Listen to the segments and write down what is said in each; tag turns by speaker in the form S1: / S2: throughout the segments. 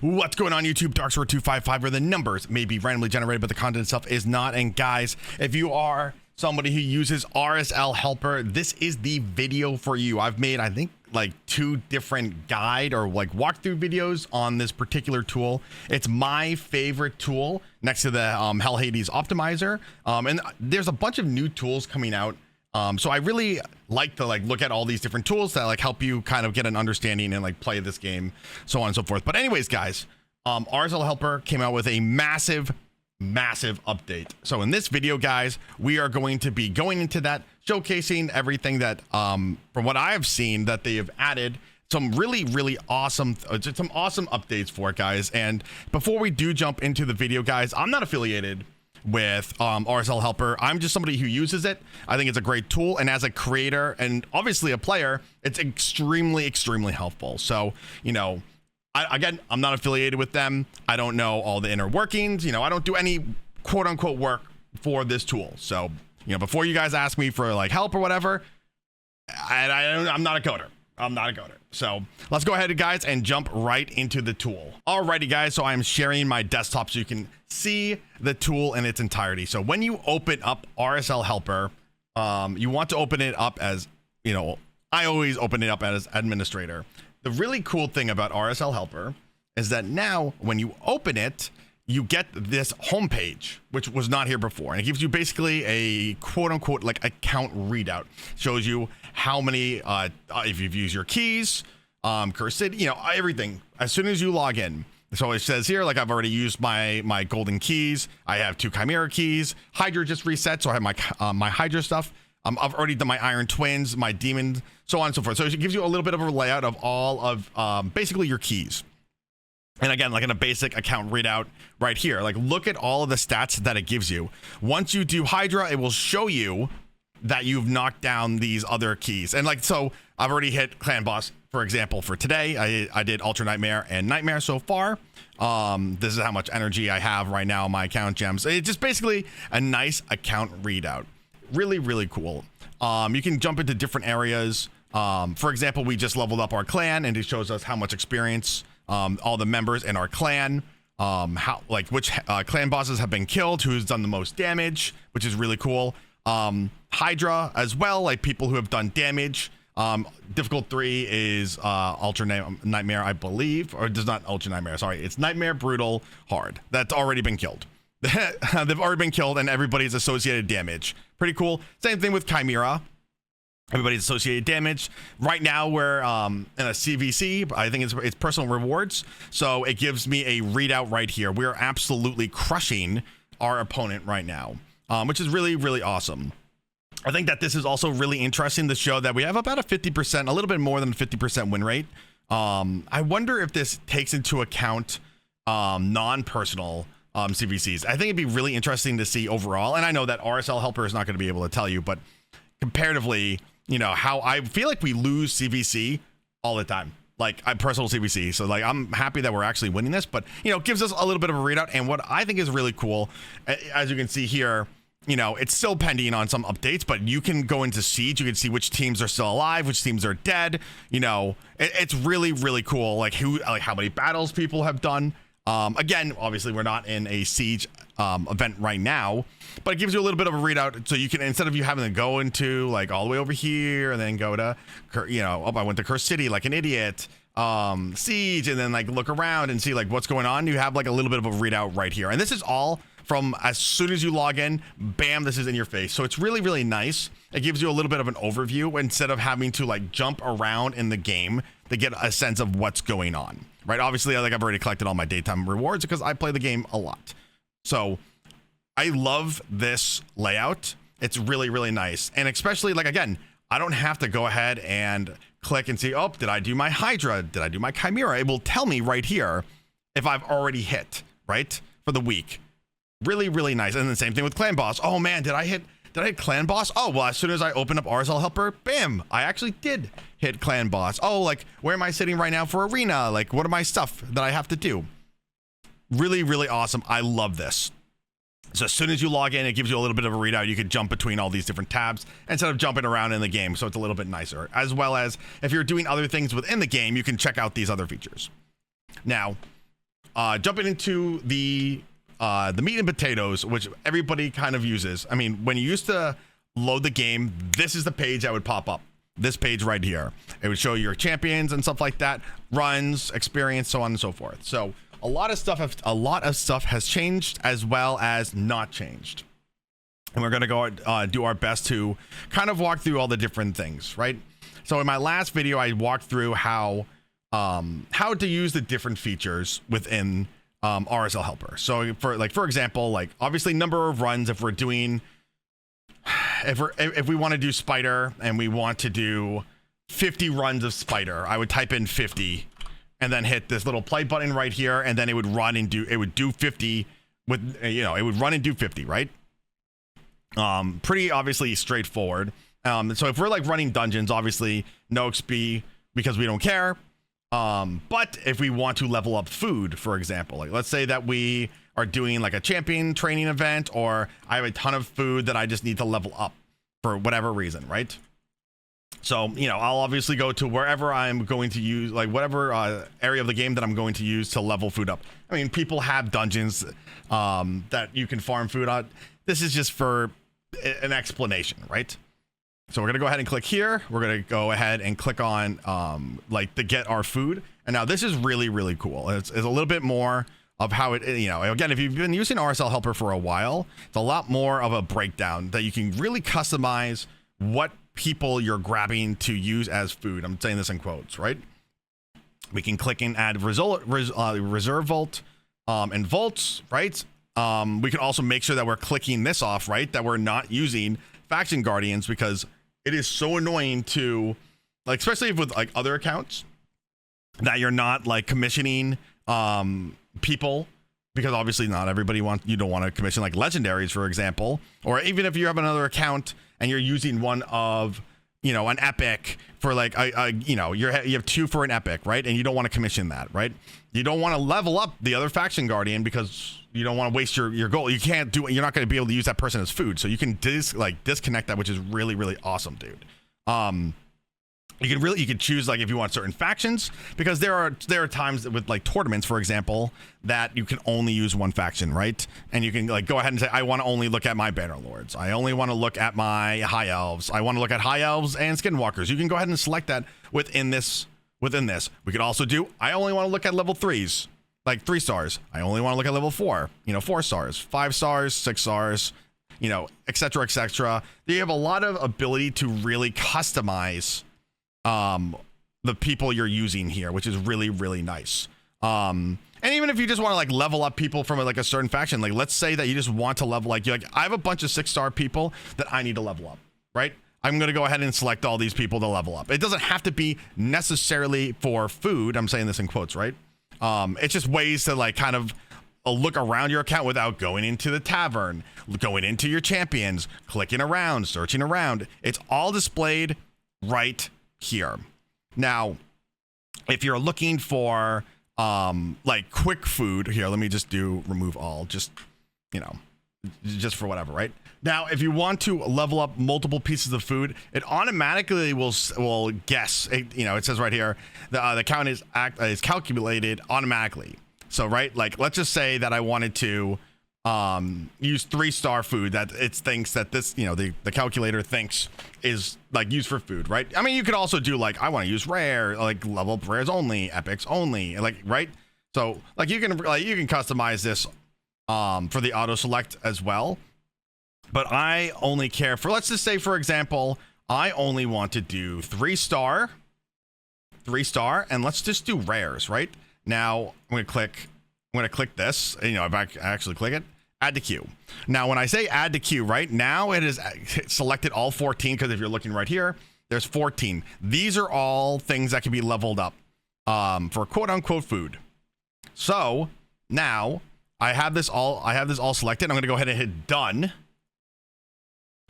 S1: What's going on YouTube? Darksword255, where the numbers may be randomly generated, but the content itself is not. And guys, if you are somebody who uses RSL Helper, this is the video for you. I've made, I think, like 2 different guide or like walkthrough videos on this particular tool. It's my favorite tool next to the Hell Hades optimizer. And there's a bunch of new tools coming out. So I really like to look at all these different tools that help you kind of get an understanding and play this game, so on and so forth. But anyways, guys, RSL Helper came out with a massive update. So in this video, guys, we are going to be going into that, showcasing everything that from what I have seen that they have added some really awesome updates for it, guys. And before we do jump into the video, guys, I'm not affiliated with RSL Helper. I'm just somebody who uses it. I think it's a great tool, and as a creator and obviously a player, it's extremely helpful. So, you know, I'm not affiliated with them. I don't know all the inner workings. You know, I don't do any quote unquote work for this tool. So, you know, before you guys ask me for help or whatever, I'm not a coder. I'm not a coder. So let's go ahead, guys, and jump right into the tool. Alrighty, guys, so I'm sharing my desktop so you can see the tool in its entirety. So when you open up RSL Helper, you want to open it up as, you know, I always open it up as administrator. The really cool thing about RSL Helper is that now when you open it, you get this homepage, which was not here before. And it gives you basically a quote unquote account readout. Shows you how many, if you've used your keys, cursed, you know, everything as soon as you log in. So it says here, I've already used my golden keys. I have 2 Chimera keys. Hydra just reset, so I have my Hydra stuff. I've already done my Iron Twins, my Demon, so on and so forth. So it gives you a little bit of a layout of all of basically your keys. And again, in a basic account readout right here, look at all of the stats that it gives you. Once you do Hydra, it will show you that you've knocked down these other keys. And so I've already hit Clan Boss, for example, for today. I did Ultra Nightmare and Nightmare so far. This is how much energy I have right now on my account gems. It's just basically a nice account readout. Really cool. You can jump into different areas. For example, we just leveled up our clan and it shows us how much experience all the members in our clan, which clan bosses have been killed, who's done the most damage, which is really cool. Hydra as well, people who have done damage. Difficult 3 is Ultra Nightmare, I believe, or does not Ultra Nightmare, sorry, it's Nightmare, Brutal, Hard. That's already been killed. They've already been killed, and everybody's associated damage. Pretty cool. Same thing with Chimera. Everybody's associated damage. Right now we're in a CVC. I think it's personal rewards. So it gives me a readout right here. We're absolutely crushing our opponent right now, which is really awesome. I think that this is also really interesting to show that we have about a 50%, a little bit more than 50% win rate. I wonder if this takes into account non-personal CVCs. I think it'd be really interesting to see overall. And I know that RSL Helper is not going to be able to tell you, but comparatively, you know, how I feel like we lose CVC all the time, personal CVC. So I'm happy that we're actually winning this, but you know, it gives us a little bit of a readout. And what I think is really cool, as you can see here, you know, it's still pending on some updates, but you can go into Siege. You can see which teams are still alive, which teams are dead. You know, it's really cool. How many battles people have done. Again, obviously we're not in a Siege event right now, but it gives you a little bit of a readout, so you can, instead of you having to go into all the way over here and then go to, you know, I went to Curse City like an idiot, Siege, and then look around and see what's going on. You have a little bit of a readout right here, and this is all from as soon as you log in, bam, this is in your face. So it's really nice. It gives you a little bit of an overview instead of having to jump around in the game to get a sense of what's going on, right? Obviously, I've already collected all my daytime rewards because I play the game a lot. So I love this layout. It's really nice. And especially again, I don't have to go ahead and click and see, oh, did I do my Hydra? Did I do my Chimera? It will tell me right here if I've already hit, right, for the week. Really nice. And the same thing with Clan Boss. Oh man, did I hit Clan Boss? Oh, well, as soon as I open up RSL Helper, bam, I actually did hit Clan Boss. Oh, where am I sitting right now for Arena? What are my stuff that I have to do? Really awesome. I love this. So as soon as you log in, it gives you a little bit of a readout. You can jump between all these different tabs instead of jumping around in the game. So it's a little bit nicer, as well as if you're doing other things within the game, you can check out these other features. Now, jumping into the meat and potatoes, which everybody kind of uses. I mean, when you used to load the game, this is the page that would pop up. This page right here. It would show your champions and stuff like that, runs, experience, so on and so forth. So a lot of stuff has changed as well as not changed. And we're going to go do our best to kind of walk through all the different things, right? So in my last video, I walked through how to use the different features within RSL Helper. So for example, like obviously number of runs, if we're doing, if we want to do spider and we want to do 50 runs of spider, I would type in 50 and then hit this little play button right here, and then it would run and do 50 with, it would run and do 50, right? Pretty obviously straightforward. So if we're like running dungeons, obviously no XP because we don't care. But if we want to level up food, for example, like let's say that we are doing like a champion training event, or I have a ton of food that I just need to level up for whatever reason, right? So, I'll obviously go to wherever I'm going to use, like whatever area of the game that I'm going to use to level food up. I mean, people have dungeons that you can farm food on. This is just for an explanation, right? So we're going to go ahead and click here. We're going to go ahead and click on like to get our food. And now this is really, really cool. It's a little bit more of how it, again, if you've been using RSL Helper for a while, it's a lot more of a breakdown that you can really customize what people you're grabbing to use as food. I'm saying this in quotes, right? We can click and add reserve vault and vaults, right? We can also make sure that we're clicking this off, right? That we're not using faction guardians, because it is so annoying to, like, especially with like other accounts, that you're not like commissioning people, because obviously not everybody you don't want to commission like legendaries, for example, or even if you have another account and you're using one of, an epic for like you have 2 for an epic, right? And you don't want to commission that, right? You don't want to level up the other faction guardian because you don't want to waste your gold. You can't do it. You're not going to be able to use that person as food. So you can disconnect that, which is really, really awesome, dude. You can choose like if you want certain factions, because there are times with like tournaments, for example, that you can only use one faction, right? And you can like go ahead and say, I want to only look at my banner lords. I only want to look at my high elves. I want to look at high elves and skinwalkers. You can go ahead and select that within this. We could also do, I only want to look at level 3s, like 3 stars. I only want to look at level 4, 4 stars, 5 stars, 6 stars, et cetera, et cetera. You have a lot of ability to really customize the people you're using here, which is really, really nice. And even if you just want to like level up people from like a certain faction, like let's say that you just want to level, like I have a bunch of 6-star people that I need to level up, right? I'm going to go ahead and select all these people to level up. It doesn't have to be necessarily for food. I'm saying this in quotes, right? It's just ways to like kind of look around your account without going into the tavern, going into your champions, clicking around, searching around. It's all displayed right here. Now, if you're looking for like quick food here, let me just remove all, just for whatever, right? Now, if you want to level up multiple pieces of food, it automatically will guess. It says right here the count is calculated automatically. So right, like let's just say that I wanted to use 3-star food that it thinks that this, the calculator thinks is like used for food, right? I mean, you could also do like, I want to use rare, like level up rares only, epics only, like, right? So like you can customize this for the auto select as well. But I only care for, let's just say, for example, I only want to do 3-star, and let's just do rares, right? Now I'm going to click this, if I actually click it, add to queue. Now, when I say add to queue, right now it is selected all 14, because if you're looking right here, there's 14. These are all things that can be leveled up for quote unquote food. So now I have this all selected. I'm going to go ahead and hit done.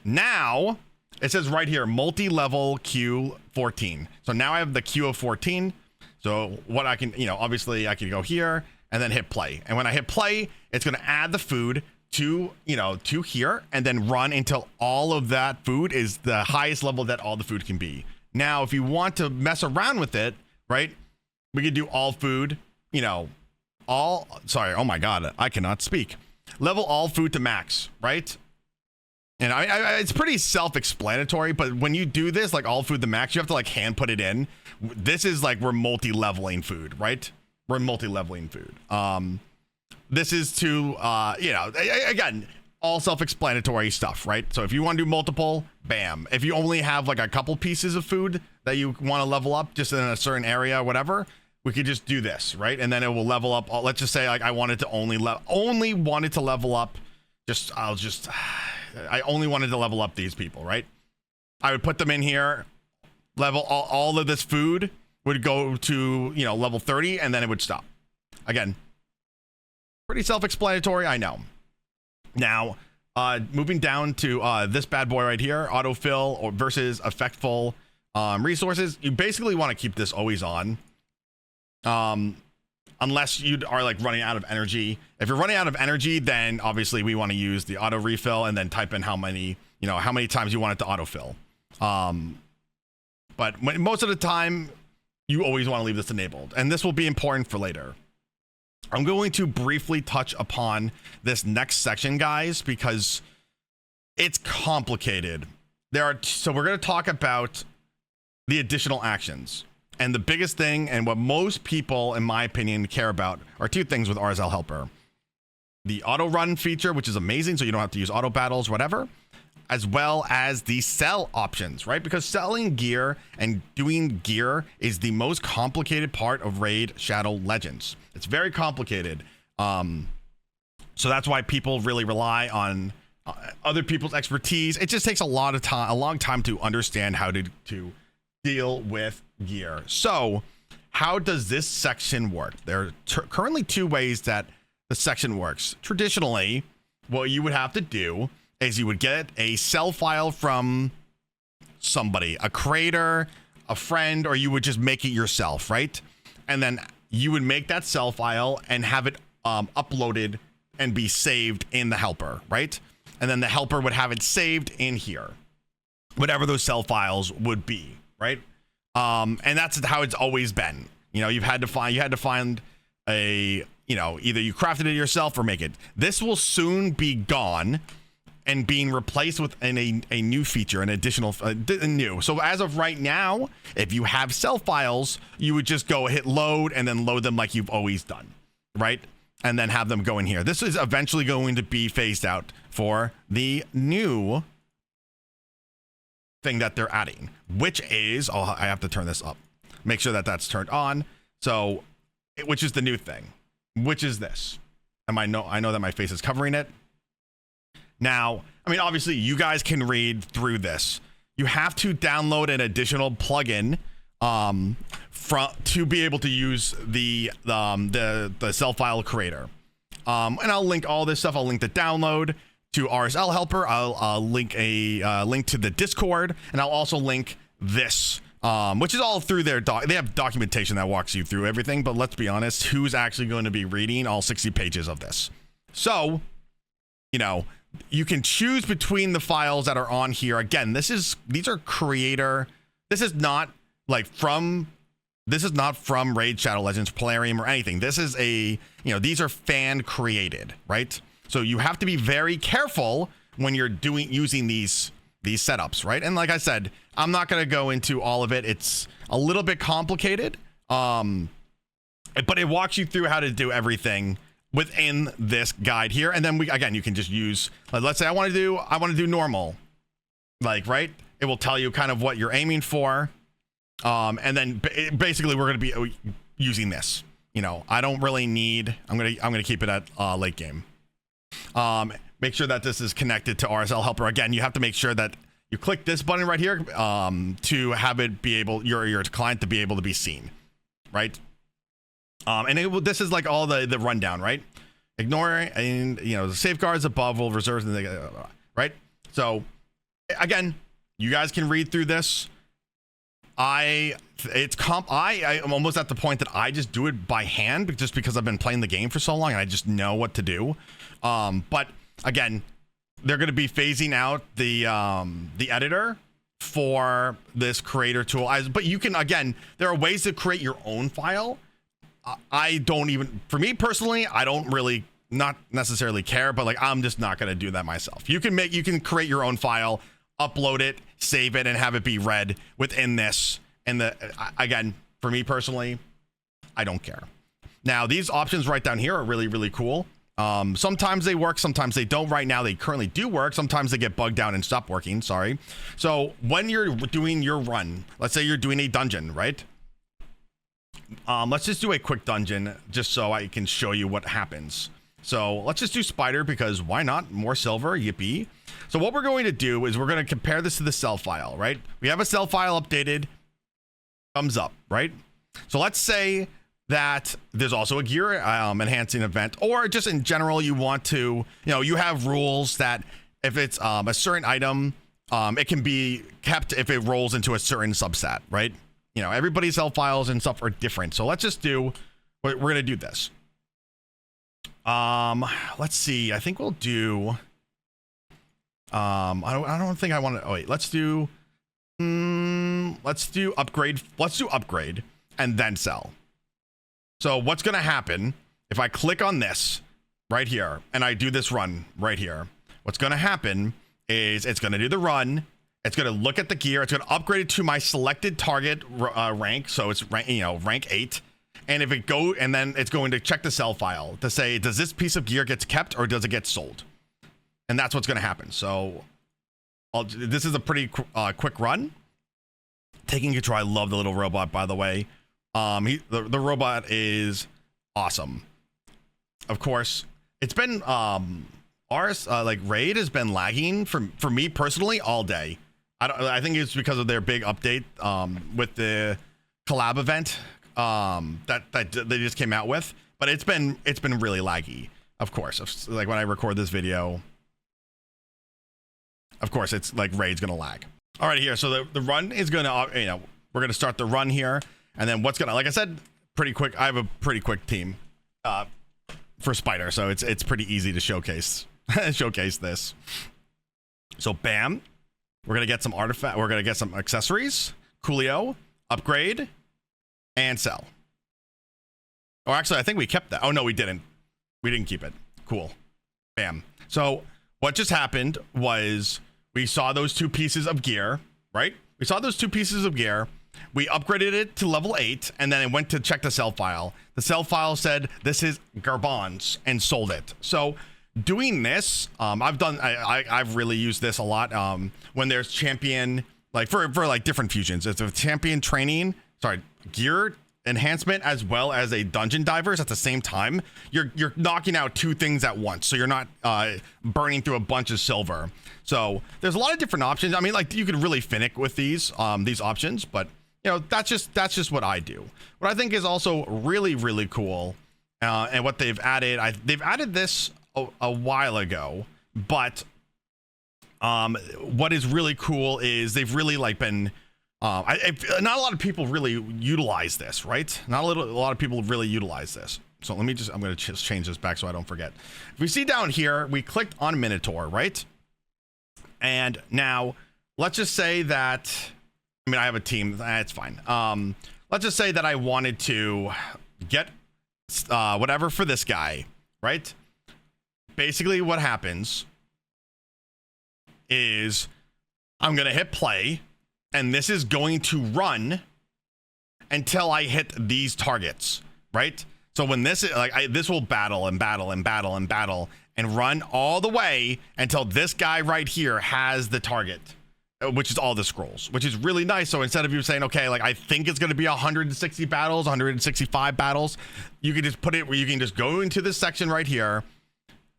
S1: Now it says right here, multi-level queue 14. So now I have the queue of 14. So what I can, obviously I can go here and then hit play. And when I hit play, it's going to add the food to here, and then run until all of that food is the highest level that all the food can be. Now, if you want to mess around with it, right, we could do all food, sorry, oh my god, I cannot speak. Level all food to max, right? And it's pretty self-explanatory, but when you do this, like all food to max, you have to like hand put it in. This is like we're multi-leveling food, right? We're multi-leveling food. This is to, again, all self-explanatory stuff, right? So if you want to do multiple, bam. If you only have like a couple pieces of food that you want to level up just in a certain area or whatever, we could just do this, right? And then it will level up. Let's just say like I wanted to only wanted to level up. I only wanted to level up these people, right? I would put them in here. Level all of this food would go to, level 30, and then it would stop. Again, pretty self-explanatory, I know. Now, moving down to this bad boy right here, autofill or versus effectful resources. You basically want to keep this always on. Unless you are like running out of energy. If you're running out of energy, then obviously we want to use the auto refill and then type in how many times you want it to autofill. But most of the time, you always want to leave this enabled, and this will be important for later. I'm going to briefly touch upon this next section, guys, because it's complicated. So we're going to talk about the additional actions. And the biggest thing, and what most people, in my opinion, care about are two things with RSL Helper. The auto run feature, which is amazing, so you don't have to use auto battles, whatever, as well as the sell options, right? Because selling gear and doing gear is the most complicated part of Raid Shadow Legends. It's very complicated. So that's why people really rely on other people's expertise. It just takes a long time to understand how to deal with gear. So how does this section work? There are currently two ways that the section works. Traditionally, what you would have to do is you would get a sell file from somebody, a creator, a friend, or you would just make it yourself, right? And then you would make that sell file and have it uploaded and be saved in the helper, right? And then the helper would have it saved in here, whatever those sell files would be, right? And that's how it's always been. You had to find a, either you crafted it yourself or make it. This will soon be gone and being replaced with a new feature, an additional new. So as of right now, if you have sell files, you would just go hit load and then load them like you've always done, right? And then have them go in here. This is eventually going to be phased out for the new thing that they're adding, which is, I have to turn this up, make sure that that's turned on. So, which is the new thing, which is this. I know that my face is covering it. Now, obviously you guys can read through this. You have to download an additional plugin to be able to use the sell file creator. And I'll link all this stuff. I'll link the download to RSL Helper. I'll link a link to the Discord, and I'll also link this, which is all through their they have documentation that walks you through everything. But let's be honest, who's actually going to be reading all 60 pages of this? So, you can choose between the files that are on here. Again, these are creator. This is not from Raid Shadow Legends, Polarium, or anything. This is these are fan created, right? So you have to be very careful when you're using these setups, right? And like I said, I'm not going to go into all of it. It's a little bit complicated, but it walks you through how to do everything within this guide here. And then you can just use, let's say I want to do normal, right? It will tell you kind of what you're aiming for. And then basically we're going to be using this. I don't really need, I'm going to keep it at late game. Make sure that this is connected to RSL Helper. Again, you have to make sure that you click this button right here to have it be able, your client to be able to be seen, right? And this is like all the rundown, right? Ignore and the safeguards above will reserve, right? So again, you guys can read through this. I'm almost at the point that I just do it by hand, just because I've been playing the game for so long and I just know what to do. But again, they're going to be phasing out the editor for this creator tool. But you can, again, there are ways to create your own file I don't even, for me personally, I don't really, not necessarily care, but like I'm just not gonna do that myself. You can create your own file, upload it, save it, and have it be read within this. And again, for me personally, I don't care. Now these options right down here are really, really cool. Sometimes they work, sometimes they don't. Right now they currently do work. Sometimes they get bugged down and stop working. Sorry. So when you're doing your run, let's say you're doing a dungeon, right? Let's just do a quick dungeon just so I can show you what happens. So let's just do spider because why not? More silver, yippee. So what we're going to do is we're going to compare this to the cell file, right? We have a cell file updated, thumbs up, right? So let's say that there's also a gear enhancing event, or just in general, you want to, you have rules that if it's a certain item, it can be kept if it rolls into a certain subset, right? Everybody's cell files and stuff are different. So let's just do, we're going to do this. Let's see. I think we'll do, I don't think I want to, oh wait, let's do upgrade. Let's do upgrade and then sell. So what's going to happen if I click on this right here and I do this run right here? What's going to happen is it's going to do the run. It's going to look at the gear. It's going to upgrade it to my selected target rank. So it's rank 8. And if it and then it's going to check the cell file to say, does this piece of gear get kept or does it get sold? And that's what's going to happen. So this is a pretty quick run. Taking control. I love the little robot, by the way. The robot is awesome. Of course, it's been like Raid has been lagging for me personally all day. I think it's because of their big update with the collab event that they just came out with. But it's been really laggy. Of course, like when I record this video, of course it's like Raid's gonna lag. All right, here. So the run is gonna we're gonna start the run here. And then what's gonna, like I said, pretty quick. I have a pretty quick team for Spider, so it's pretty easy to showcase this. So bam, we're gonna get some artifact. We're gonna get some accessories, Coolio, upgrade, and sell. Or actually, I think we kept that. Oh no, we didn't. We didn't keep it. Cool. Bam. So what just happened was we saw those two pieces of gear, right? We saw those two pieces of gear. We upgraded it to level 8, and then it went to check the cell file. The cell file said, this is Garbons, and sold it. So doing this, I've really used this a lot when there's champion, like for like different fusions. It's a champion training, gear enhancement, as well as a dungeon divers at the same time. You're knocking out two things at once, so you're not burning through a bunch of silver. So there's a lot of different options. I mean, like you could really finick with these options, but that's just what I do. What I think is also really, really cool, and what they've added, they've added this a while ago, but what is really cool is they've really been, not a lot of people really utilize this, right? Not a lot of people really utilize this. So I'm going to just change this back so I don't forget. If we see down here, we clicked on Minotaur, right? And now let's just say that, I have a team. It's fine. Let's just say that I wanted to get whatever for this guy, right? Basically, what happens is I'm going to hit play, and this is going to run until I hit these targets, right? So when this is this will battle and battle and battle and battle and run all the way until this guy right here has the target, which is all the scrolls, which is really nice. So instead of you saying, okay, I think it's going to be 160 battles, 165 battles, you can just put it where you can just go into this section right here,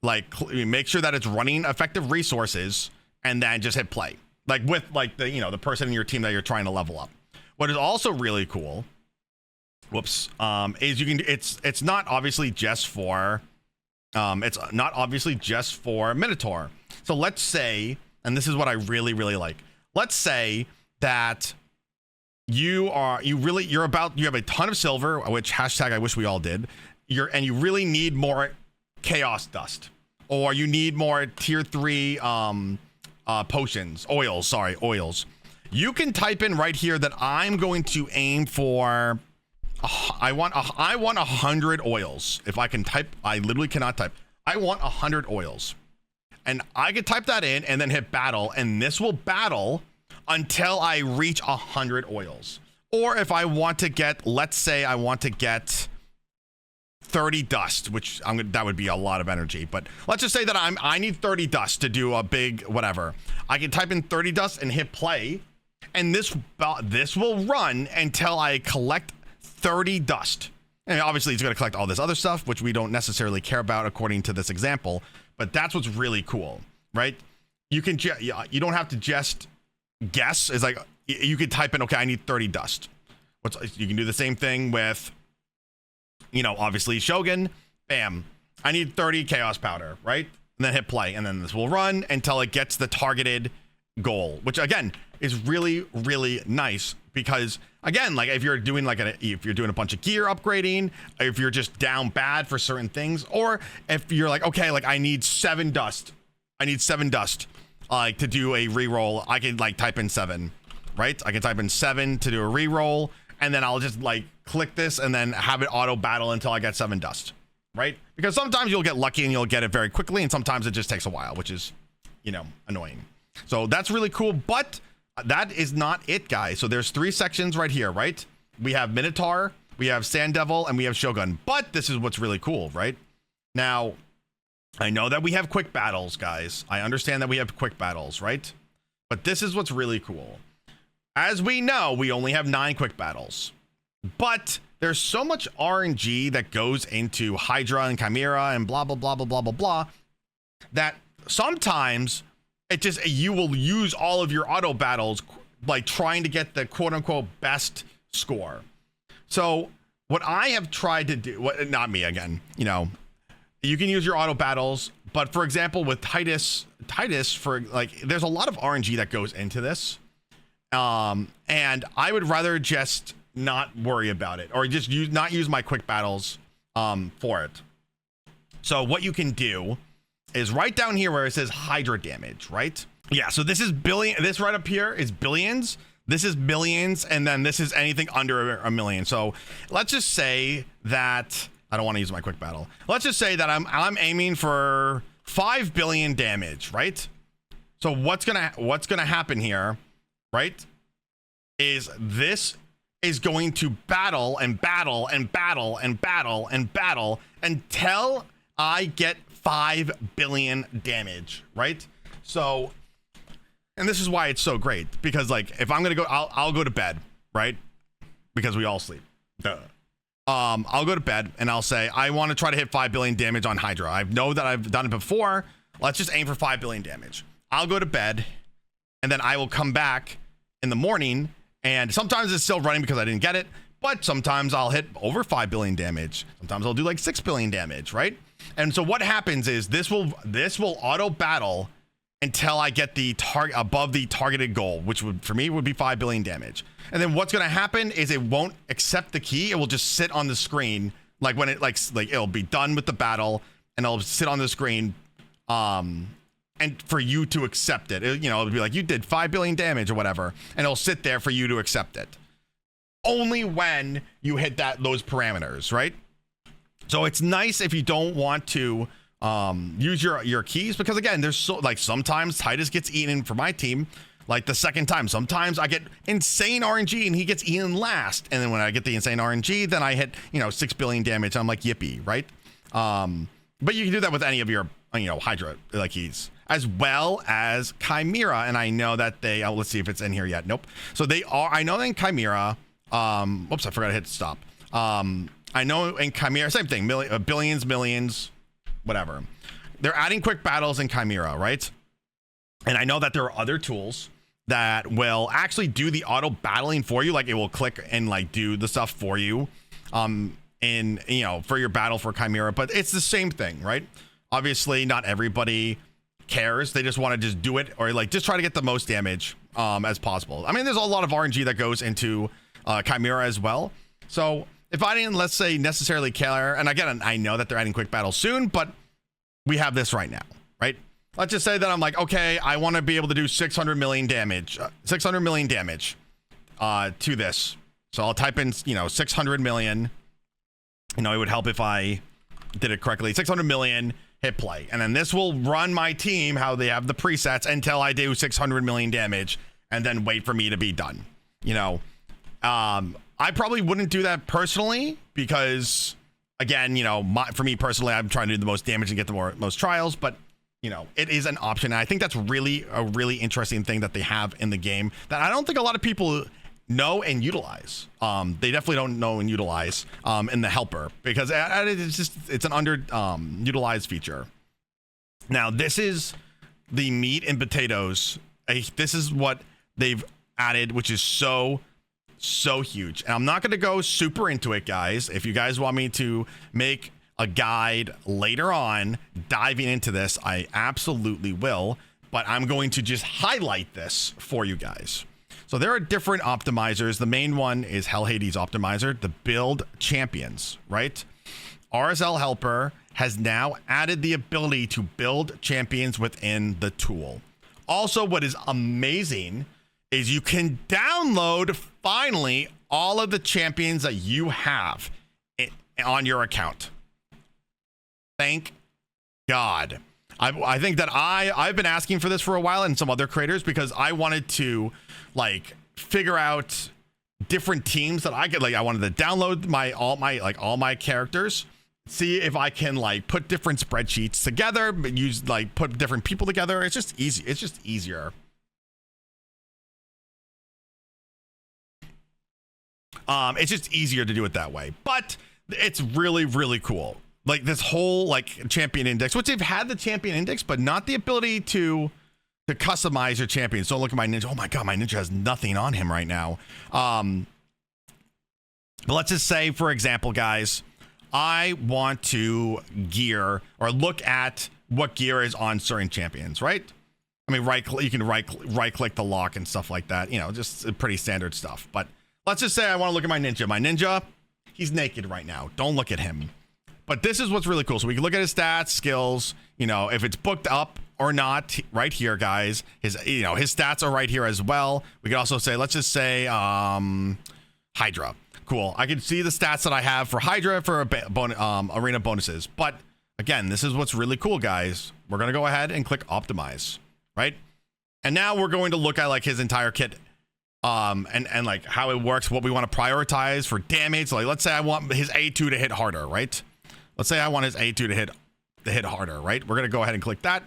S1: make sure that it's running effective resources, and then just hit play, with the person in your team that you're trying to level up. What is also really cool, is you can, it's not obviously just for Minotaur. So let's say, and this is what I really, really like. Let's say that you have a ton of silver, which hashtag I wish we all did. And you really need more chaos dust, or you need more tier 3 oils. You can type in right here that I'm going to aim for I want 100 oils. If I can type, I literally cannot type. I want 100 oils. And I could type that in and then hit battle, and this will battle until I reach 100 oils. Or if I want to get, let's say I want to get 30 dust, which that would be a lot of energy, but let's just say that I need 30 dust to do a big whatever. I can type in 30 dust and hit play, and this will run until I collect 30 dust. And obviously it's going to collect all this other stuff, which we don't necessarily care about according to this example, but that's what's really cool, right? You don't have to just guess. It's like you could type in, okay, I need 30 dust. You can do the same thing with, obviously Shogun. Bam, I need 30 chaos powder, right? And then hit play, and then this will run until it gets the targeted goal, which again is really, really nice because again, like if you're doing if you're doing a bunch of gear upgrading, if you're just down bad for certain things, or if you're like, okay, like I need 7 dust. To do a reroll, I can type in 7, right? I can type in 7 to do a reroll, and then I'll just click this and then have it auto battle until I get 7 dust, right? Because sometimes you'll get lucky and you'll get it very quickly, and sometimes it just takes a while, which is, annoying. So that's really cool, but that is not it, guys. So there's 3 sections right here, right? We have Minotaur, we have Sand Devil, and we have Shogun, but this is what's really cool, right? Now, I know that we have quick battles, guys. I understand that we have quick battles, right? But this is what's really cool. As we know, we only have 9 quick battles, but there's so much RNG that goes into Hydra and Chimera and blah, blah, blah, blah, blah, blah, blah, that sometimes you will use all of your auto battles, trying to get the quote unquote best score. So what I have tried to do, not me again, you can use your auto battles, but for example, with Titus for there's a lot of RNG that goes into this. And I would rather just not worry about it or just not use my quick battles, for it. So what you can do is right down here where it says Hydra damage, right? Yeah. So this is billion. This right up here is billions. This is millions. And then this is anything under a million. So let's just say that I don't want to use my quick battle. Let's just say that I'm aiming for 5 billion damage, right? So what's gonna happen here, right? Is this is going to battle and battle and battle and battle and battle until I get 5 billion damage, right? So, and this is why it's so great, because if I'm gonna go, I'll go to bed, right? Because we all sleep. Duh. I'll go to bed and I'll say, I want to try to hit 5 billion damage on Hydra. I know that I've done it before. Let's just aim for 5 billion damage. I'll go to bed and then I will come back in the morning, and sometimes it's still running because I didn't get it, but sometimes I'll hit over 5 billion damage. Sometimes I'll do 6 billion damage, right? And so what happens is this will auto battle until I get the target above the targeted goal, which for me would be 5 billion damage. And then what's going to happen is it won't accept the key. It will just sit on the screen. When it it'll be done with the battle and it'll sit on the screen. And for you to accept it, it'll be you did 5 billion damage or whatever. And it'll sit there for you to accept it. Only when you hit those parameters, right? So it's nice if you don't want to use your keys, because again, there's sometimes Titus gets eaten for my team the second time. Sometimes I get insane RNG and he gets eaten last, and then when I get the insane RNG, then I hit 6 billion damage. I'm yippee, right? But you can do that with any of your Hydra keys, as well as Chimera. And I know that let's see if it's in here yet. Nope. So I know in Chimera, whoops, I forgot to hit stop. I know in Chimera, same thing, billions, millions, whatever. They're adding quick battles in Chimera, right? And I know that there are other tools that will actually do the auto battling for you. It will click and do the stuff for you, for your battle for Chimera, but it's the same thing, right? Obviously not everybody cares. They just want to just do it, or just try to get the most damage, as possible. I mean, there's a lot of RNG that goes into, Chimera as well. So if I didn't, let's say, necessarily care, and again, I know that they're adding quick battle soon, but we have this right now, right? Let's just say that I'm okay, I want to be able to do 600 million damage, to this. So I'll type in, 600 million. It would help if I did it correctly. 600 million, hit play. And then this will run my team, how they have the presets, until I do 600 million damage and then wait for me to be done. I probably wouldn't do that personally because, again, for me personally, I'm trying to do the most damage and get the most trials, but it is an option. And I think that's really a really interesting thing that they have in the game that I don't think a lot of people know and utilize. They definitely don't know and utilize in the helper because it's an under utilized feature. Now, this is the meat and potatoes. This is what they've added, which is so huge. And I'm not going to go super into it, guys. If you guys want me to make a guide later on diving into this, I absolutely will, but I'm going to just highlight this for you guys. So there are different optimizers. The main one is Hell Hades optimizer, the build champions, right? RSL Helper has now added the ability to build champions within the tool. Also, what is amazing is you can download finally all of the champions that you have on your account. Thank God. I think that I've been asking for this for a while and some other creators because I wanted to figure out different teams that I could I wanted to download all my characters, see if I can put different spreadsheets together, but use put different people together. It's just easy. It's just easier. It's just easier to do it that way, but it's really, really cool. This whole champion index, which they've had the champion index, but not the ability to customize your champions. So look at my ninja. Oh my God, my ninja has nothing on him right now. But let's just say, for example, guys, I want to gear or look at what gear is on certain champions, right? I mean, you can right click the lock and stuff like that. Just pretty standard stuff. But let's just say I want to look at my ninja. My ninja, he's naked right now. Don't look at him. But this is what's really cool. So we can look at his stats, skills, if it's booked up or not right here, guys. His stats are right here as well. We could also say, let's just say Hydra. Cool. I can see the stats that I have for Hydra for arena bonuses. But again, this is what's really cool, guys. We're going to go ahead and click optimize, right? And now we're going to look at his entire kit and how it works, what we want to prioritize for damage. So let's say I want his A2 to hit harder, right? Let's say I want his A2 to hit harder, right? We're going to go ahead and click that.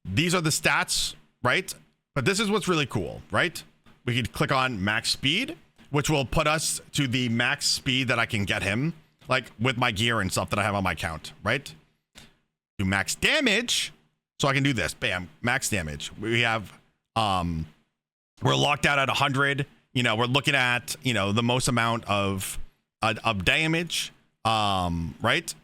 S1: These are the stats, right? But this is what's really cool, right? We could click on max speed, which will put us to the max speed that I can get him, with my gear and stuff that I have on my account, right? Do max damage. So I can do this. Bam, max damage. We have, we're locked out at 100. We're looking at, the most amount of damage, right?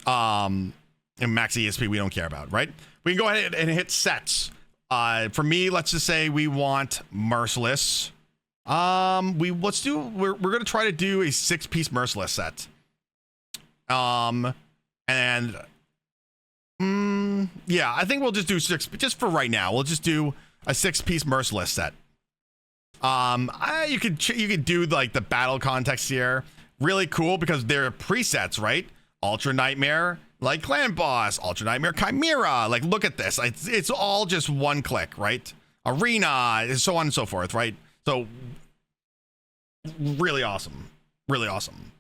S1: And max ESP we don't care about, right? We can go ahead and hit sets. For me, let's just say we want merciless. We're gonna try to do a 6-piece merciless set. Yeah, I think we'll just do 6 just for right now. We'll just do a 6-piece merciless set. You could do the battle context here. Really cool because they're presets, right? Ultra Nightmare, Clan Boss, Ultra Nightmare Chimera. Look at this. It's all just one click, right? Arena, and so on and so forth, right? So really awesome. Really awesome.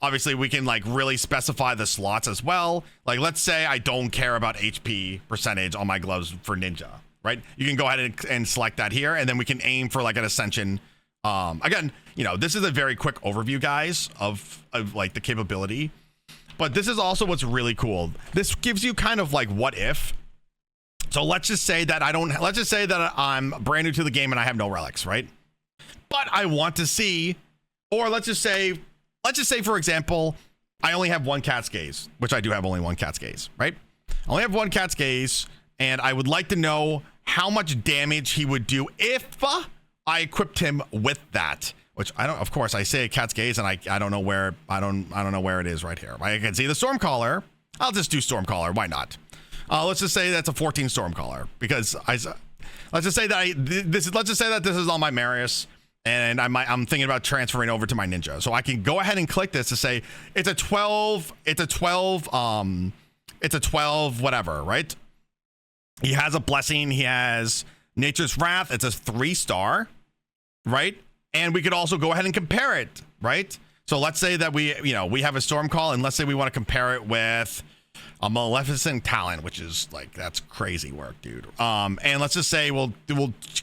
S1: Obviously, we can really specify the slots as well. Let's say I don't care about HP percentage on my gloves for ninja, right? You can go ahead and select that here, and then we can aim for an ascension. Again, this is a very quick overview, guys, of the capability. But this is also what's really cool. This gives you kind of what if. So let's just say that I'm brand new to the game and I have no relics, right? But I want to see, or let's just say, for example, I only have one cat's gaze, which I do have only one cat's gaze, right? I only have one cat's gaze, and I would like to know how much damage he would do if I equipped him with that. Which I don't, of course, I say cat's gaze, and I don't know where it is right here. I can see the Stormcaller. I'll just do Stormcaller. Why not? Let's just say that's a 14 Stormcaller because let's just say that this is on my Marius, And I'm thinking about transferring over to my Ninja. So I can go ahead and click this to say it's a 12 whatever, right? He has a blessing, he has Nature's Wrath, it's a 3-star, right? And we could also go ahead and compare it, right? So let's say that we have a Storm Call, and let's say we want to compare it with a Maleficent Talent, which is like, that's crazy work, dude. And let's just say we'll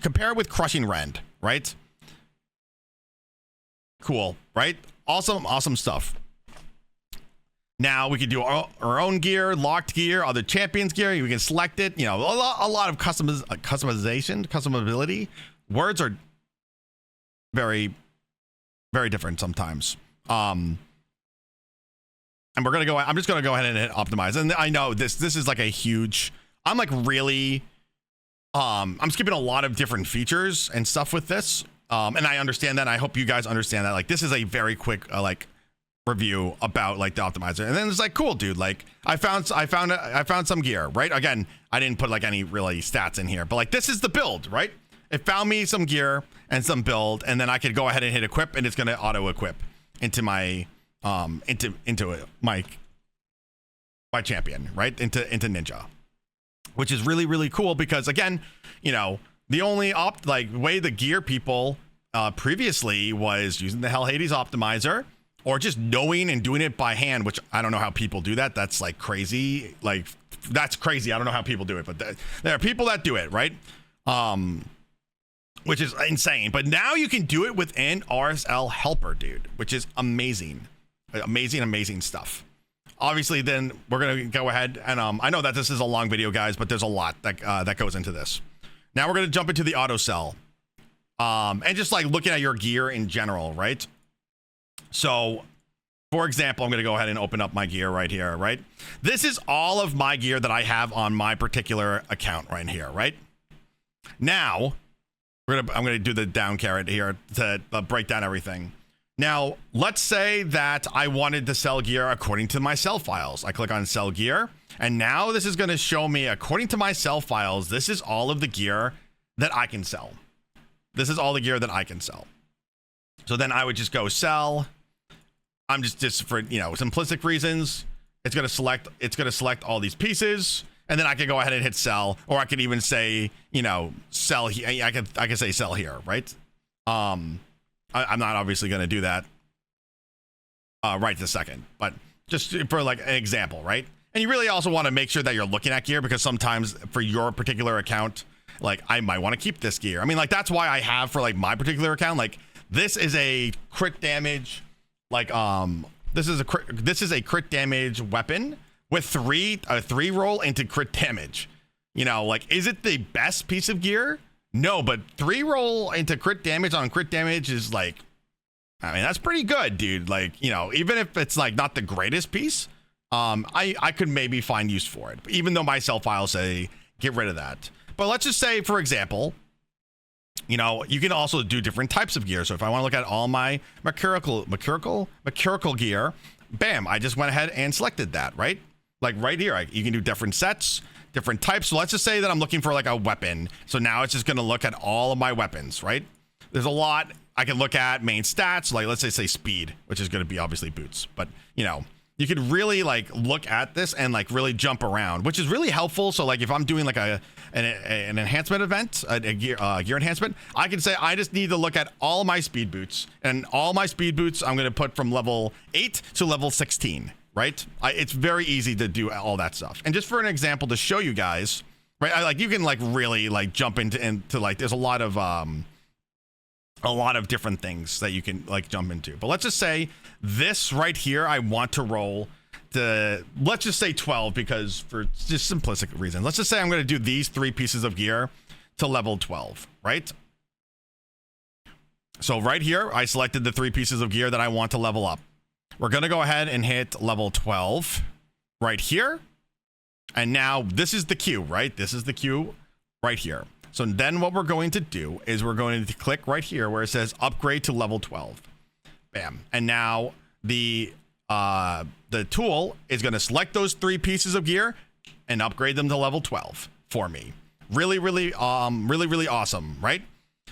S1: compare it with Crushing Rend, right? Cool, right? Awesome stuff. Now we can do our own gear, locked gear, other champions gear. We can select it. You know, a lot of customability. Words are very, very different sometimes. And we're gonna go. I'm just gonna go ahead and hit optimize. And I know this is like a huge. I'm like really. I'm skipping a lot of different features and stuff with this. And I understand that. I hope you guys understand that. Like, this is a very quick review about like the optimizer. And then it's like, cool, dude. Like, I found some gear, right? Again, I didn't put like any really stats in here, but like, this is the build, right? It found me some gear and some build, and then I could go ahead and hit equip, and it's gonna auto equip into my into my champion, right? Into Ninja, which is really, really cool because, again, you know, the only way the gear people previously was using the Hell Hades optimizer, or just knowing and doing it by hand, which I don't know how people do that. That's like crazy. Like, that's crazy. I don't know how people do it, but there are people that do it, right? Which is insane. But now you can do it within RSL Helper, dude, which is amazing. Amazing stuff. Obviously, then we're gonna go ahead and I know that this is a long video, guys, but there's a lot that goes into this. Now we're gonna jump into the Autosell, and just like looking at your gear in general, right? So, for example, I'm gonna go ahead and open up my gear right here, right? This is all of my gear that I have on my particular account right here, right? Now, I'm gonna do the down carrot here to break down everything. Now, let's say that I wanted to sell gear according to my sell files. I click on sell gear, and now this is going to show me, according to my sell files, this is all of the gear that I can sell. This is all the gear that I can sell. So then I would just go sell. I'm just for, you know, simplistic reasons, it's going to select all these pieces, and then I can go ahead and hit sell, or I could even say, you know, sell here. I can say sell here, right? I'm not obviously going to do that right this second, but just for like an example, right? And you really also want to make sure that you're looking at gear, because sometimes for your particular account, like, I might want to keep this gear. I mean, like, that's why I have for like my particular account, like, this is a crit damage, like, this is a crit damage weapon with a 3-roll into crit damage. You know, like, is it the best piece of gear? No, but 3-roll into crit damage on crit damage is like, I mean, that's pretty good, dude. Like, you know, even if it's like not the greatest piece, I could maybe find use for it, even though my sell files say get rid of that. But let's just say, for example, you know, you can also do different types of gear. So if I want to look at all my mercurial gear, bam, I just went ahead and selected that, right? Like right here, you can do different sets, different types. So let's just say that I'm looking for like a weapon. So now it's just going to look at all of my weapons, right? There's a lot. I can look at main stats, like let's say speed, which is going to be obviously boots. But, you know, you could really like look at this and like really jump around, which is really helpful. So like if I'm doing like an enhancement event, a gear enhancement, I can say I just need to look at all my speed boots, and all my speed boots I'm going to put from level 8 to level 16. Right? It's very easy to do all that stuff. And just for an example to show you guys, right? Like you can like really like jump into like, there's a lot of different things that you can like jump into. But let's just say this right here, I want to roll to, let's just say 12, because for just simplistic reasons, let's just say I'm going to do these 3 pieces of gear to level 12, right? So right here, I selected the 3 pieces of gear that I want to level up. We're going to go ahead and hit level 12 right here. And now this is the queue, right? This is the queue right here. So then what we're going to do is we're going to click right here where it says upgrade to level 12. Bam. And now the tool is going to select those 3 pieces of gear and upgrade them to level 12 for me. Really awesome, right?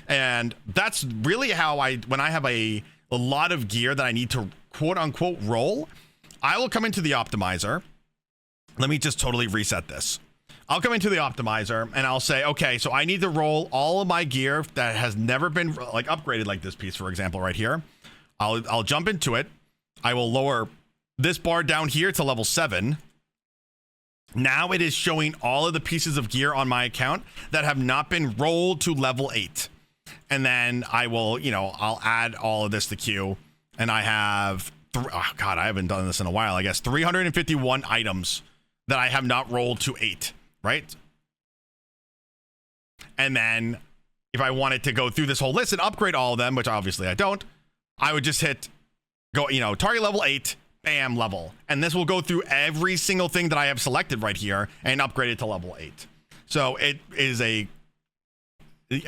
S1: And that's really how when I have a lot of gear that I need to quote unquote roll, I will come into the optimizer. Let me just totally reset this. I'll come into the optimizer and I'll say, okay, so I need to roll all of my gear that has never been like upgraded, like this piece, for example, right here. I'll jump into it. I will lower this bar down here to level 7. Now it is showing all of the pieces of gear on my account that have not been rolled to level 8. And then I will, I'll add all of this to queue. And I have, oh God, I haven't done this in a while, I guess, 351 items that I have not rolled to 8, right? And then if I wanted to go through this whole list and upgrade all of them, which obviously I don't, I would just hit, target level 8, bam, level. And this will go through every single thing that I have selected right here and upgrade it to level 8. So it is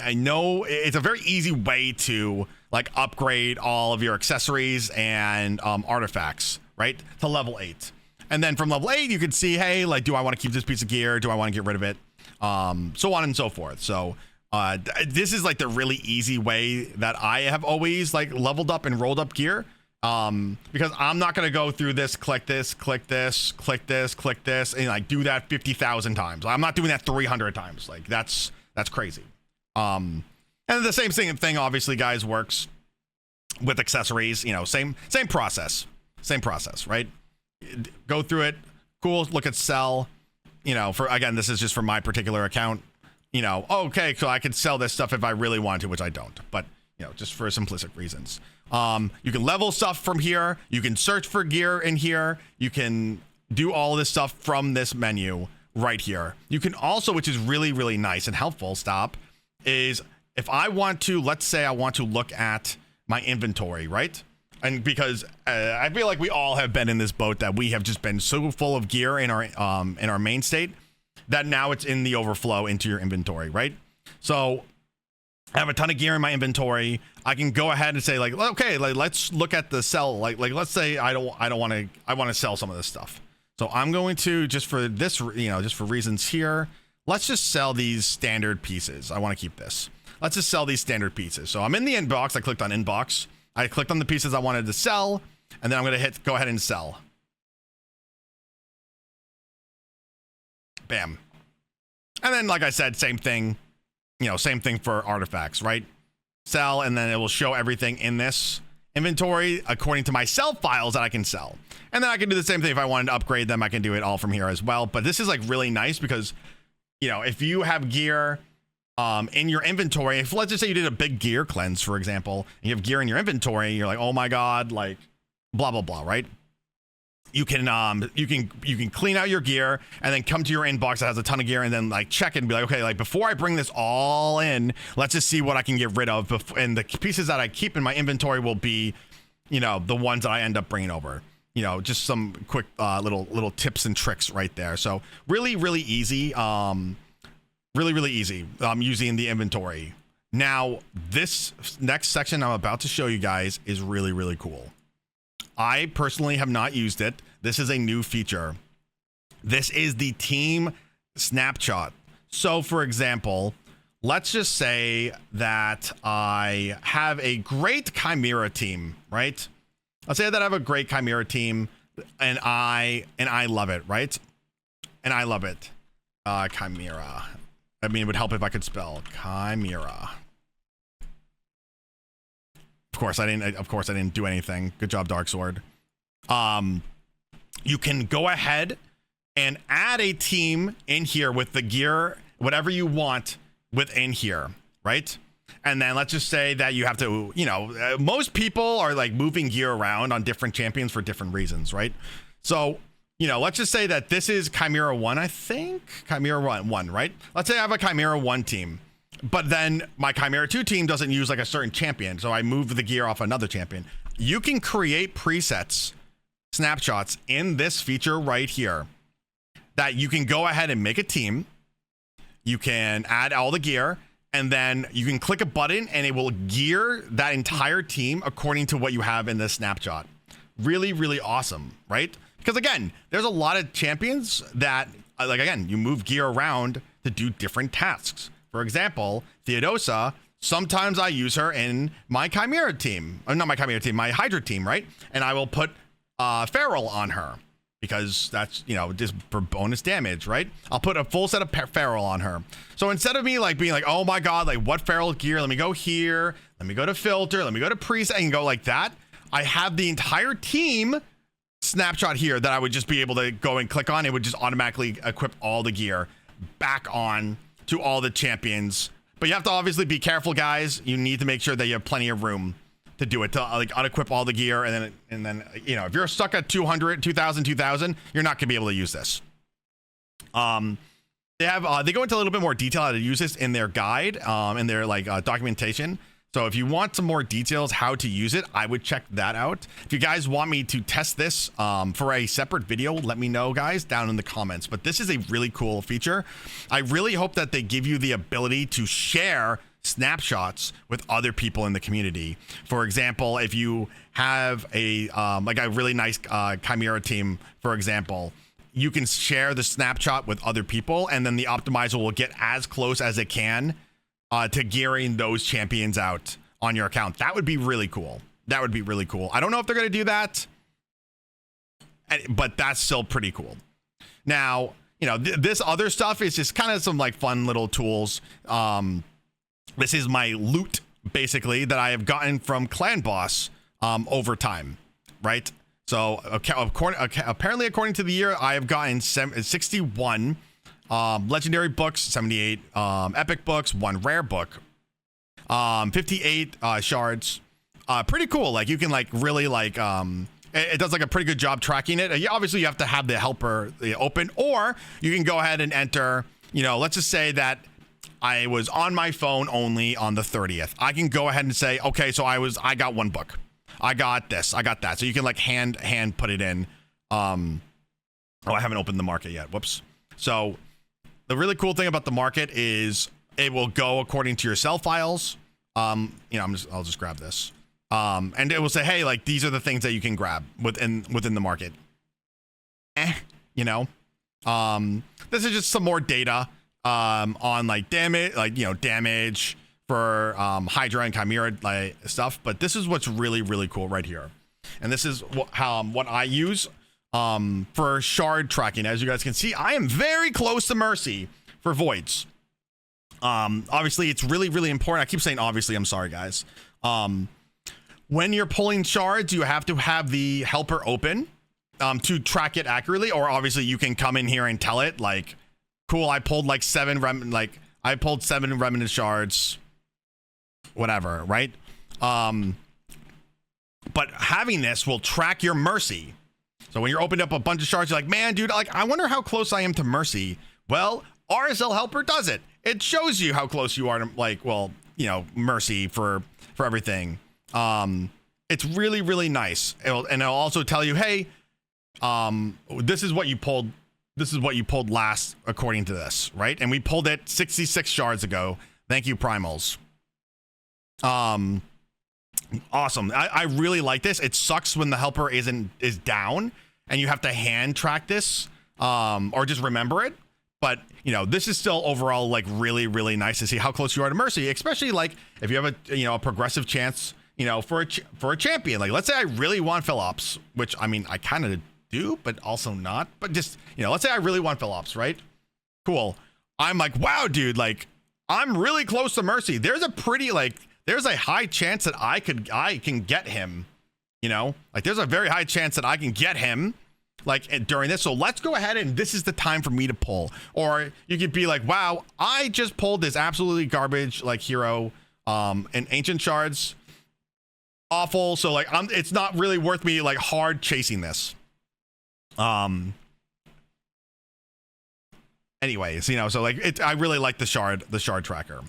S1: I know it's a very easy way to like upgrade all of your accessories and artifacts, right, to level 8. And then from level 8, you can see, hey, like, do I want to keep this piece of gear? Do I want to get rid of it? So on and so forth. So this is like the really easy way that I have always like leveled up and rolled up gear. Because I'm not going to go through this, click this, click this, click this, click this, and like do that 50,000 times. I'm not doing that 300 times. Like that's crazy. And the same thing, obviously, guys, works with accessories. Same process, right? Go through it. Cool. Look at sell. Again, this is just for my particular account. Okay, so I could sell this stuff if I really want to, which I don't. But just for simplistic reasons. You can level stuff from here. You can search for gear in here. You can do all this stuff from this menu right here. You can also, which is really, really nice and helpful, is if I want to, let's say I want to look at my inventory, right? And because I feel like we all have been in this boat that we have just been so full of gear in our main state that now it's in the overflow into your inventory, right? So I have a ton of gear in my inventory. I can go ahead and say like, okay, like let's look at the sell. Like let's say I want to sell some of this stuff. So I'm going to, just for this, just for reasons here, let's just sell these standard pieces. I want to keep this. Let's just sell these standard pieces. So I'm in the inbox. I clicked on inbox. I clicked on the pieces I wanted to sell, and then I'm going to hit go ahead and sell. Bam. And then, like I said, same thing, same thing for artifacts, right? Sell, and then it will show everything in this inventory according to my sell files that I can sell. And then I can do the same thing if I wanted to upgrade them. I can do it all from here as well. But this is like really nice because, if you have gear in your inventory, if let's just say you did a big gear cleanse, for example, and you have gear in your inventory, you're like, oh my God, like blah, blah, blah, right? You can clean out your gear and then come to your inbox that has a ton of gear and then like check it and be like, okay, like before I bring this all in, let's just see what I can get rid of. And the pieces that I keep in my inventory will be, the ones that I end up bringing over. Just some quick little tips and tricks right there. So really, really easy. Really, really easy using the inventory. Now, this next section I'm about to show you guys is really, really cool. I personally have not used it. This is a new feature. This is the team snapshot. So, for example, let's just say that I have a great Chimera team, right? Let's say that I have a great Chimera team and I love it, right? And I love it. Chimera. I mean, it would help if I could spell Chimera. Of course, I didn't do anything. Good job, Dark Sword. You can go ahead and add a team in here with the gear, whatever you want within here, right? And then let's just say that you have to, most people are like moving gear around on different champions for different reasons, right? So, let's just say that this is Chimera 1, I think. Chimera 1, right? Let's say I have a Chimera 1 team. But then my Chimera 2 team doesn't use like a certain champion, so I move the gear off another champion. You can create presets, snapshots in this feature right here that you can go ahead and make a team. You can add all the gear, and then you can click a button and it will gear that entire team according to what you have in this snapshot. Really, really awesome, right? Because again, there's a lot of champions that, like, again, you move gear around to do different tasks. For example, Theodosa Sometimes I use her in my Chimera team, or not my Chimera team, my Hydra team, right? And I will put Feral on her because that's, you know, just for bonus damage, right? I'll put a full set of Feral on her. So instead of me like being like, oh my God, like what Feral gear? Let me go here. Let me go to filter. Let me go to preset and go like that. I have the entire team snapshot here that I would just be able to go and click on. It would just automatically equip all the gear back on to all the champions. But you have to obviously be careful, guys. You need to make sure that you have plenty of room to do it, to like unequip all the gear, and then you know, if you're stuck at 200, 2000, you're not gonna be able to use this. They go into a little bit more detail how to use this in their guide, in their like documentation. So if you want some more details how to use it, I would check that out. If you guys want me to test this for a separate video, let me know, guys, down in the comments. But this is a really cool feature. I really hope that they give you the ability to share snapshots with other people in the community. For example, if you have a like a really nice Chimera team, for example, you can share the snapshot with other people, and then the optimizer will get as close as it can to gearing those champions out on your account. That would be really cool. That would be really cool. I don't know if they're going to do that, but that's still pretty cool. Now, you know, this other stuff is just kind of some like fun little tools. This is my loot, basically, that I have gotten from Clan Boss over time, right? So apparently, according to the year, I have gotten 61 legendary books, 78 epic books, 1 rare book, 58 shards. Pretty cool. Like, you can like really like it does like a pretty good job tracking it. Obviously, you have to have the helper open, or you can go ahead and enter, you know, let's just say that I was on my phone only on the 30th. I can go ahead and say, okay, so I got 1 book. I got this, I got that. So you can like hand put it in. Oh, I haven't opened the market yet. Whoops. So the really cool thing about the market is it will go according to your sell files. You know, I'll just grab this. And it will say, hey, like these are the things that you can grab within the market. You know, this is just some more data on like damage, like, you know, damage for Hydra and Chimera like stuff. But this is what's really, really cool right here. And this is what I use for shard tracking. As you guys can see, I am very close to Mercy for voids. Obviously, it's really, really important. I keep saying obviously, I'm sorry, guys. When you're pulling shards, you have to have the helper open to track it accurately, or obviously you can come in here and tell it like, cool, I pulled like 7 remnant shards, whatever, right? But having this will track your Mercy. So when you're opening up a bunch of shards, you're like, man, dude, like, I wonder how close I am to Mercy. Well, RSL Helper does it. It shows you how close you are to, like, well, you know, Mercy for everything. It's really, really nice. It'll also tell you, hey, this is what you pulled. This is what you pulled last, according to this, right? And we pulled it 66 shards ago. Thank you, Primals. Awesome. I really like this. It sucks when the helper is down and you have to hand track this, or just remember it. But, you know, this is still overall like really, really nice to see how close you are to Mercy, especially like if you have a progressive chance, you know, for a champion. Like, let's say I really want Phillips, which I mean I kind of do, but also not. But just, you know, let's say I really want Phillips, right? Cool. I'm like, wow, dude, like I'm really close to Mercy. There's a high chance that I can get him, you know, like there's a very high chance that I can get him like during this. So let's go ahead and this is the time for me to pull. Or you could be like, wow, I just pulled this absolutely garbage like hero and ancient shards. Awful. So like it's not really worth me like hard chasing this. Anyways, you know, so like I really like the shard tracker.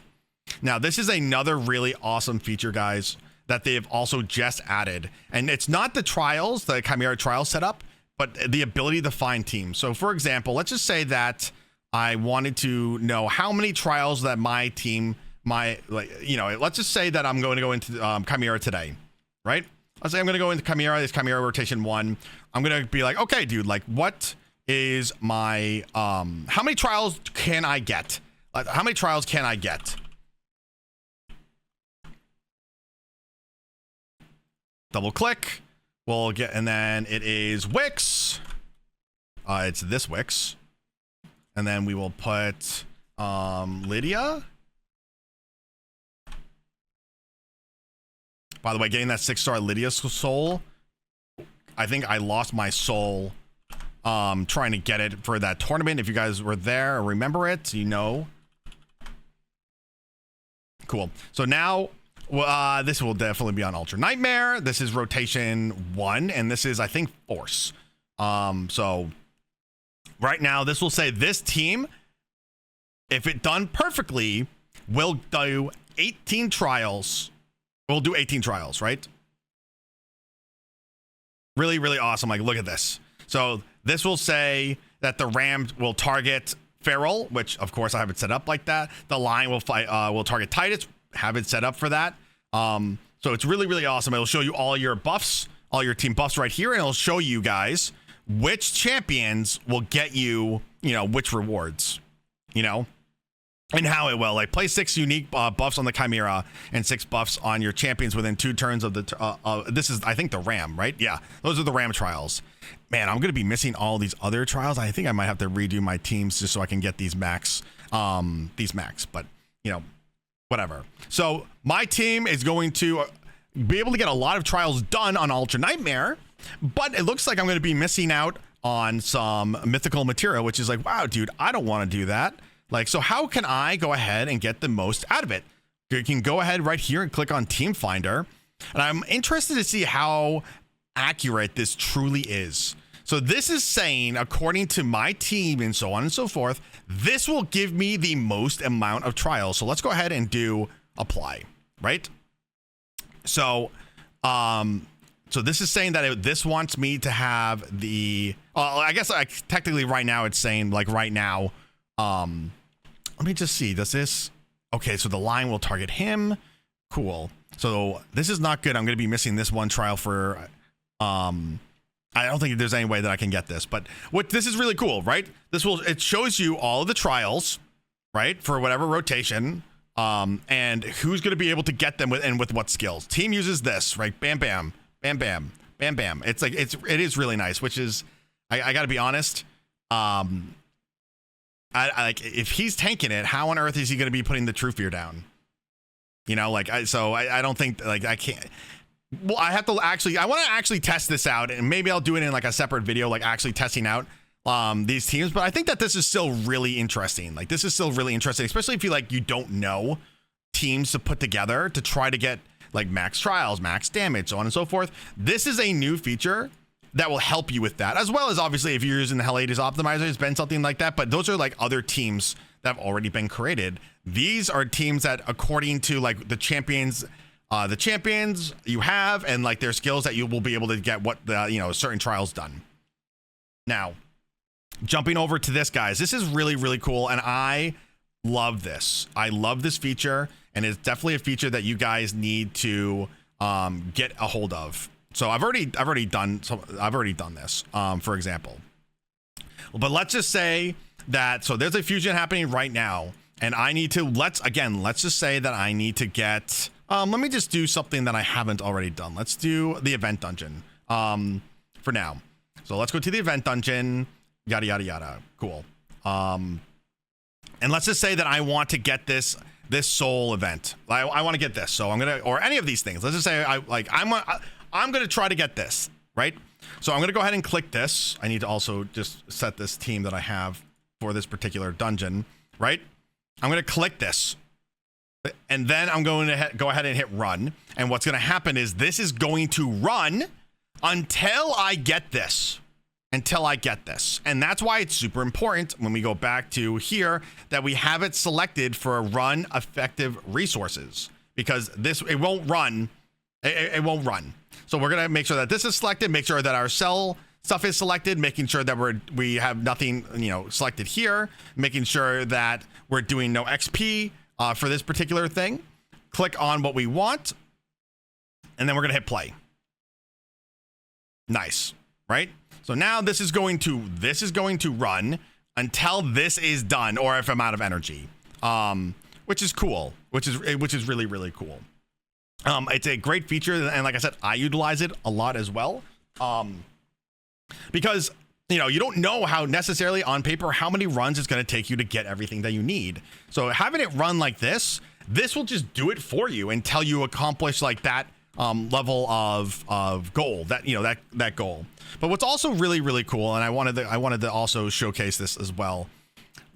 S1: Now, this is another really awesome feature, guys, that they've also just added. And it's not the trials, the Chimera trial setup, but the ability to find teams. So, for example, let's just say that I wanted to know how many trials that my team, let's just say that I'm going to go into Chimera today, right? Let's say I'm going to go into Chimera, this Chimera rotation 1. I'm going to be like, okay, dude, like what is my, how many trials can I get? Like, how many trials can I get? double click. We'll get, and then it is Wix. It's this Wix. And then we will put Lydia. By the way, getting that 6-star Lydia soul, I think I lost my soul trying to get it for that tournament. If you guys were there or remember it, you know. Cool. So now this will definitely be on Ultra Nightmare. This is rotation 1, and this is, I think, Force. So right now, this will say this team, if it done perfectly, will do 18 trials. We'll do 18 trials, right? Really, really awesome. Like, look at this. So this will say that the Ram will target Feral, which of course I have it set up like that. The Lion will target Titus, have it set up for that. So it's really, really awesome. It'll show you all your buffs, all your team buffs right here, and it'll show you guys which champions will get you, which rewards, and how it will. Like, play 6 unique buffs on the Chimera and 6 buffs on your champions within 2 turns of the this is, I think, the Ram, right? Yeah, those are the Ram trials. Man, I'm gonna be missing all these other trials. I think I might have to redo my teams just so I can get these max, but whatever. So my team is going to be able to get a lot of trials done on Ultra Nightmare, but it looks like I'm going to be missing out on some mythical material, which is like, wow, dude, I don't want to do that. Like, so how can I go ahead and get the most out of it? You can go ahead right here and click on Team Finder. And I'm interested to see how accurate this truly is. So this is saying, according to my team and so on and so forth, this will give me the most amount of trials. So let's go ahead and do apply, right? So, so this is saying that this wants me to have the, I guess technically right now it's saying like right now, let me just see, does this, okay, so the Lion will target him. Cool. So this is not good. I'm going to be missing this one trial for, I don't think there's any way that I can get this, but this is really cool, right? It shows you all of the trials, right? For whatever rotation, and who's going to be able to get them with what skills. Team uses this, right? Bam, bam, bam, bam, bam, bam. It's like, it is really nice, which is, I got to be honest. I like, if he's tanking it, how on earth is he going to be putting the True Fear down? I don't think, like, I can't. Well, I have to actually, I want to actually test this out, and maybe I'll do it in like a separate video, like actually testing out these teams. But I think that this is still really interesting. Like, this is still really interesting, especially if you don't know teams to put together to try to get like max trials, max damage, so on and so forth. This is a new feature that will help you with that, as well as obviously if you're using the Hell 80s optimizer, it's been something like that. But those are like other teams that have already been created. These are teams that, according to like the champions you have and like their skills, that you will be able to get what the certain trials done. Now, jumping over to this, guys, this is really, really cool, and I love this. I love this feature, and it's definitely a feature that you guys need to get a hold of. So I've already done this, for example. But let's just say that, so there's a fusion happening right now, and I need to, let's just say that I need to get, let me just do something that I haven't already done. Let's do the event dungeon for now. So let's go to the event dungeon, yada, yada, yada. Cool. And let's just say that I want to get this soul event. I want to get this. So I'm going to, or any of these things. Let's just say I'm going to try to get this, right? So I'm going to go ahead and click this. I need to also just set this team that I have for this particular dungeon, right? I'm going to click this. And then I'm going to go ahead and hit run. And what's going to happen is this is going to run until I get this. And that's why it's super important when we go back to here that we have it selected for run effective resources, because it won't run. It won't run. So we're going to make sure that this is selected, make sure that our cell stuff is selected, making sure that we have nothing, selected here, making sure that we're doing no XP for this particular thing. Click on what we want, and then we're going to hit play. Nice, right? So now this is going to run until this is done, or if I'm out of energy, which is cool, which is really, really cool. It's a great feature, and like I said, I utilize it a lot as well, because you know, you don't know how necessarily on paper how many runs it's going to take you to get everything that you need. So having it run like this will just do it for you until you accomplish like that level of goal, that, you know, that goal. But what's also really, really cool, and I wanted to also showcase this as well,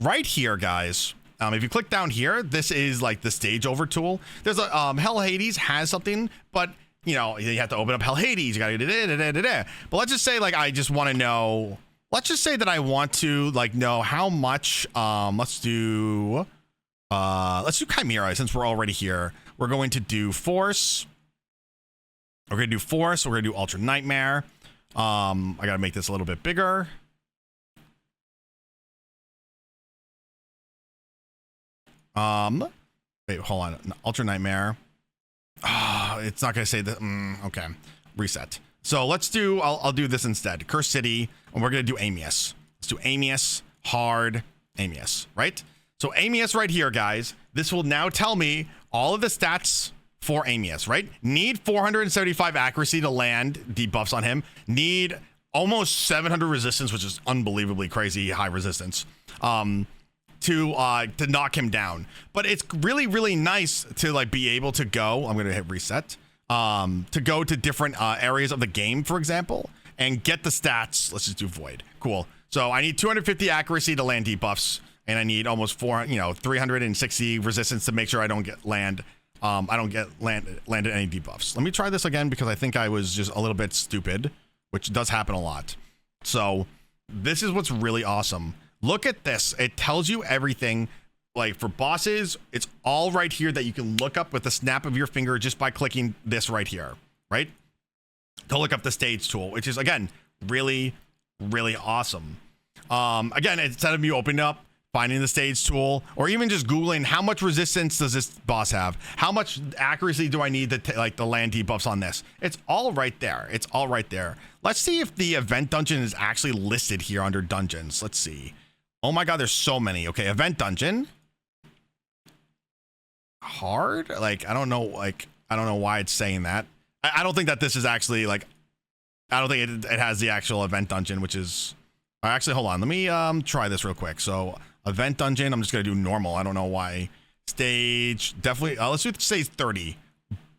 S1: right here, guys. If you click down here, this is like the stage over tool. There's a Hell Hades has something, but you know, you have to open up Hell Hades. You gotta but let's just say like I just want to know. Let's just say that I want to like know how much. Let's do Chimera since we're already here. We're going to do Force. We're gonna do Force. We're gonna do Ultra Nightmare. I gotta make this a little bit bigger. Wait, hold on. Ultra Nightmare. Oh, it's not gonna say that. Okay, reset. So let's do. I'll do this instead. Curse City, and we're gonna do Amius. Let's do Amius, hard, Amius. Right. So Amius right here, guys. This will now tell me all of the stats for Amius. Right. Need 475 accuracy to land debuffs on him. Need almost 700 resistance, which is unbelievably crazy high resistance. To knock him down. But it's really, really nice to like be able to go. I'm gonna hit reset. To go to different areas of the game, for example, and get the stats. Let's just do Void. Cool. So I need 250 accuracy to land debuffs, and I need almost 360 resistance to make sure I don't get landed any debuffs. Let me try this again because I think I was just a little bit stupid, which does happen a lot. So this is what's really awesome. Look at this. It tells you everything. Like for bosses, it's all right here that you can look up with the snap of your finger just by clicking this right here, right? To look up the stage tool, which is, again, really, really awesome. Again, instead of you opening up, finding the stage tool, or even just Googling how much resistance does this boss have? How much accuracy do I need to like the land debuffs on this? It's all right there. It's all right there. Let's see if the event dungeon is actually listed here under dungeons. Let's see. Oh my God, there's so many. Okay, event dungeon. Hard? Like, I don't know why it's saying that. I don't think that this is actually like, I don't think it has the actual event dungeon, which is, actually, hold on. Let me try this real quick. So event dungeon, I'm just going to do normal. I don't know why. Stage, definitely, let's do stage 30.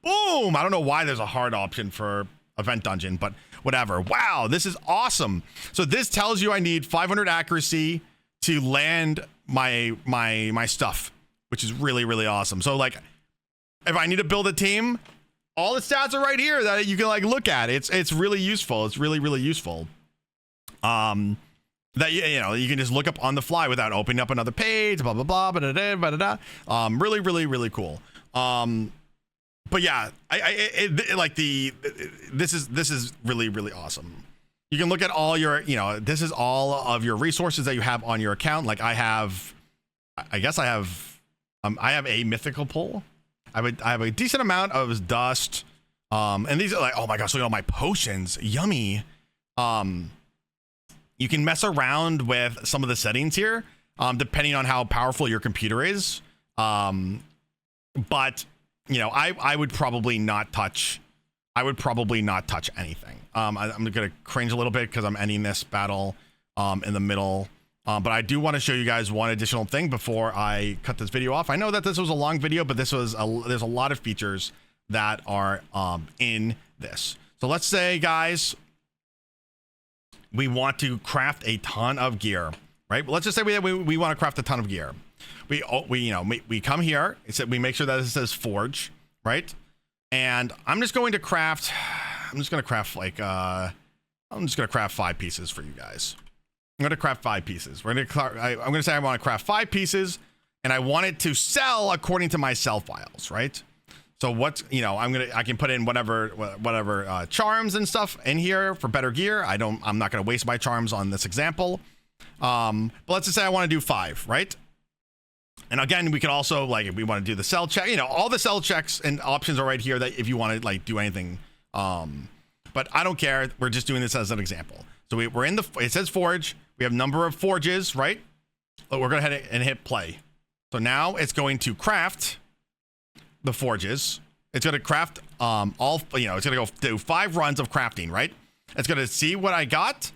S1: Boom! I don't know why there's a hard option for event dungeon, but whatever. Wow, this is awesome. So this tells you I need 500 accuracy to land my stuff, which is really, really awesome. So like, if I need to build a team, all the stats are right here that you can like look at. It's really useful. It's really, really useful. That you know, you can just look up on the fly without opening up another page, blah blah blah, really, really, really cool. But yeah, this is really, really awesome. You can look at all your, you know, this is all of your resources that you have on your account. Like I have a mythical pull. I have a decent amount of dust. And these are like, oh my gosh, look at all my potions. Yummy. You can mess around with some of the settings here, depending on how powerful your computer is. But you know, I would probably not touch anything. I'm gonna cringe a little bit because I'm ending this battle in the middle. But I do want to show you guys one additional thing before I cut this video off. I know that this was a long video, but there's a lot of features that are in this. So let's say, guys, we want to craft a ton of gear, right? Let's just say we want to craft a ton of gear. We come here. We make sure that it says forge, right? And I'm just going to craft like I'm just gonna craft 5 pieces for you guys. I'm gonna craft 5 pieces. I'm gonna say I want to craft 5 pieces, and I want it to sell according to my sell files, right? So what, you know, I can put in whatever charms and stuff in here for better gear. I'm not gonna waste my charms on this example. But let's just say I want to do 5, right? And again, we can also, like, if we want to do the sell check, you know, all the sell checks and options are right here that if you want to like do anything. But I don't care. We're just doing this as an example. So we're in it says forge. We have number of forges, right? But we're going to head and hit play. So now it's going to craft the forges. it's going to craft all, you know, it's going to go do 5 runs of crafting, right? It's going to see what I got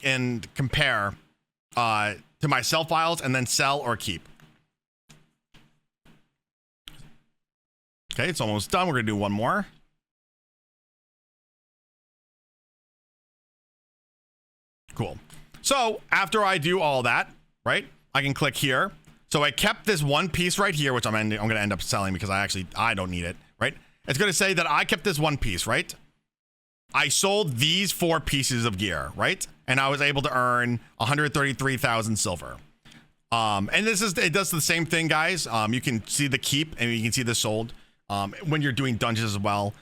S1: and compare to my sell files and then sell or keep. Okay, it's almost done. We're going to do one more. Cool. So after I do all that, right, I can click here. So I kept this one piece right here, which I'm going to end up selling because I don't need it, right? It's going to say that I kept this one piece, right? I sold these 4 pieces of gear, right? And I was able to earn 133,000 silver. And it does the same thing, guys. You can see the keep and you can see the sold when you're doing dungeons as well,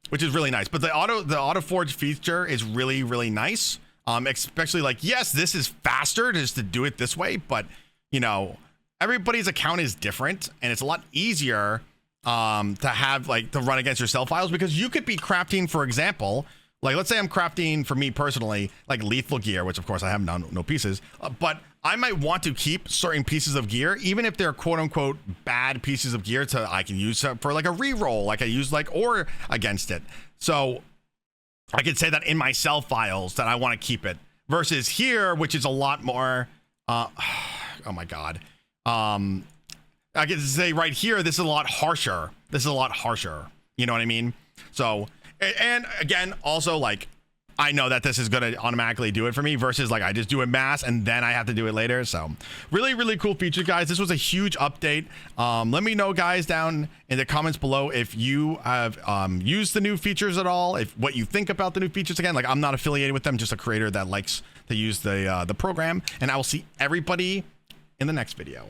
S1: which is really nice. But the auto forge feature is really, really nice. Especially like, yes, this is faster just to do it this way, but you know, everybody's account is different and it's a lot easier to have like to run against your sell files, because you could be crafting, for example, like let's say I'm crafting, for me personally, like lethal gear, which of course I have no pieces, but I might want to keep certain pieces of gear, even if they're quote unquote bad pieces of gear, I can use for like a reroll, like I use like or against it. So I could say that in my sell files that I want to keep it, versus here, which is a lot more, oh my God. I could say right here, this is a lot harsher. This is a lot harsher. You know what I mean? So, and again, also like, I know that this is going to automatically do it for me versus like I just do it mass and then I have to do it later. So really, really cool feature, guys. This was a huge update. Let me know, guys, down in the comments below if you have used the new features at all, if what you think about the new features. Again, like I'm not affiliated with them, just a creator that likes to use the program, and I will see everybody in the next video.